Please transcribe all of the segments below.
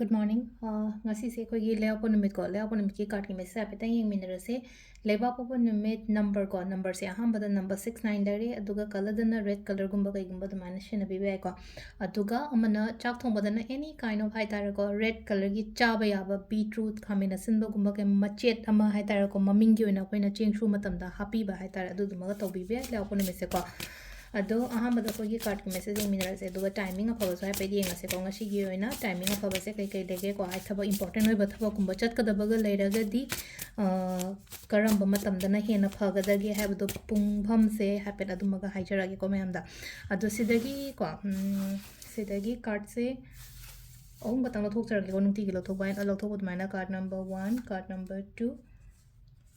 Good morning. Ngasigi koigi layout numit ko layout numit ki card ki message apita yeng minera se leba popo numit number ko number se aham bada number 69 dare aduga color dana red color gumba kai gumba dumana shina bibe ko aduga amana chak thong badana any kind of haitara ko red color gi chaba yaba beetroot khamina sinba gumba kai machet ama haitara ko maming gi oina koina chengsu matamda happy ba haitara adu dumaga tobibe layout numit se ko ado ahambada ko gi card ki message minera se duga timing afaba so hape yenga se ko ngasi gi oina timing afaba se kai kai dege ko ai thaba important oi ba thaba kumba chat ka dabaga leiraga di karamba matamdana hena phagada gi habdo pungpham se hape adumaga haijara gi ko mayamda ado sidagi ko sidagi card se ohum batang lothok ko nungti gi lothok bai lothok udmaina card number 1 card number 2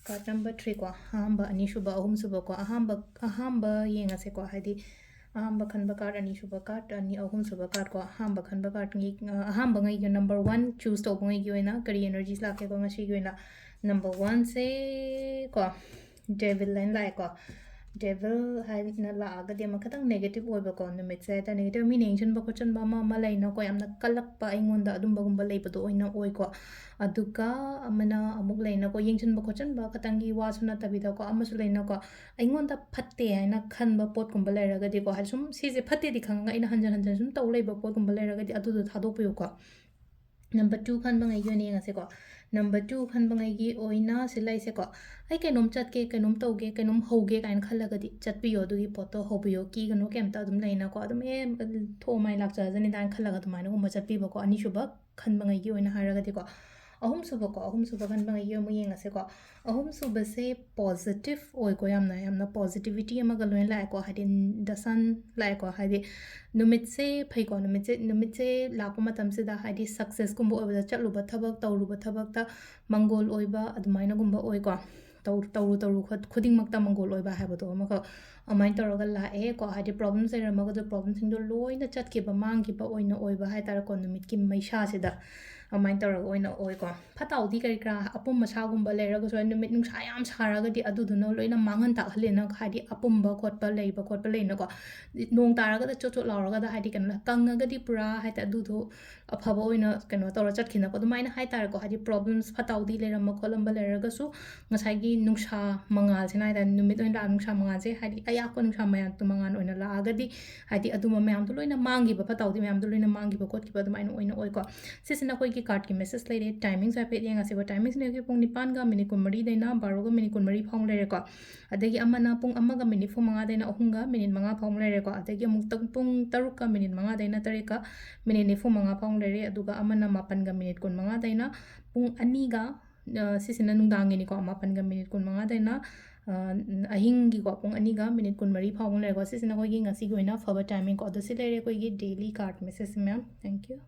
card number 3 ko ahamba ani shuba ahum suba ko ahamba yenga se ko hadi ahamba khanba card ani shuba card ani ahum suba card ko ahamba khanba card ngi ahamba ngai number 1 choose to ngai gi oina kari energies la ke ko ngasi gi oina number 1 se ko devil line la ko devil hai na la aga de makatang negative oiba ko numit se ta negative meaning chen ba ko chen ba ma lai na ko yamna kalak pa ingonda adum ba gumba lai pado oina oi ko aduka amana amuk lai na ko yingchen ba ko chen ba katangi wa suna tabi da ko amasu lai na ko ingonda phatte hai na khan ba pot gumba lai raga de ko ha sum si je phatte di khanga ina hanjan hanjan sum taw lai ba pot gumba lai raga di adu du thadok pu ko number 2 khan bangai gi ni ngase ko number 2 khan bangai gi oina silai se ko ai kainom chat ke kainom tauge kainom hoge kain khalaga di chat pi yo du gi poto hobiyo ki gano kem ta dum leina ko adum e tho mai lak cha jani dan khalaga du mai no ma chat pi ba ko ani shuba khan bangai gi oina haraga di ko ahum suba khan bangai gi mu yenga se ko ahum suba se positive oi ko yamna positivity ama ga loin la ko hadin the sun la ko hadi numit se phai ko numit se la ko matam se da hadi success kumba oi ba chatlu ba thabak tawlu ba thabak ta mangol oi ba admaina gumba oi ko tawru khuding makta mangol oi ba ha ba to ma ko amain tawraga la e ko hadi problem se ramaga do problem sing do loina chat ke ba mang ki ba oina oi ba ha tar ko numit ki maisha se da amain tawraga oina oi ko phatau di kari kra apum ma sa gumba le raga so numit nung sa yam saraga di adu du no loina mangan ta halena hadi apum ba khot pa leina ko nong taraga da chot lauraga da hadi kan kangaga di pura ha ta adu do afaba oina kano tawra chat khina ko dumaina hai tar ko hadi problems phatau di le ram kholam ba le raga su ngasai gi nungsa mangal sinai da numit oin la nungsa mangal se hadi aya ko nungsa mayan tu mangan oina la aga di hadi aduma mayam tu loina mangi ba phatau di mayam tu loina mangi ba kot ki ba dumaina oina oi ko sisina koi ki card ki message le timing sa pe yenga se ko timings ne ki pung nipan ga minute kun mari daina 12 ga minute kun mari phong le ko adagi amana pung amma ga minute 9 daina ahum ga minute 5 phong le ko adagi amuk tak pung 3 ka minute 5 daina 3 ka minute 9 phong le aduga amana 8 ga minute kun 5 daina pung ani ga sisina nungdang ni ko 8 ga minute kun 5 daina ahingi ko pung ani ga minute kun mari phong le ko sisina ko gi ngasi go ina faba timing ko do si le ko gi daily card message ma'am thank you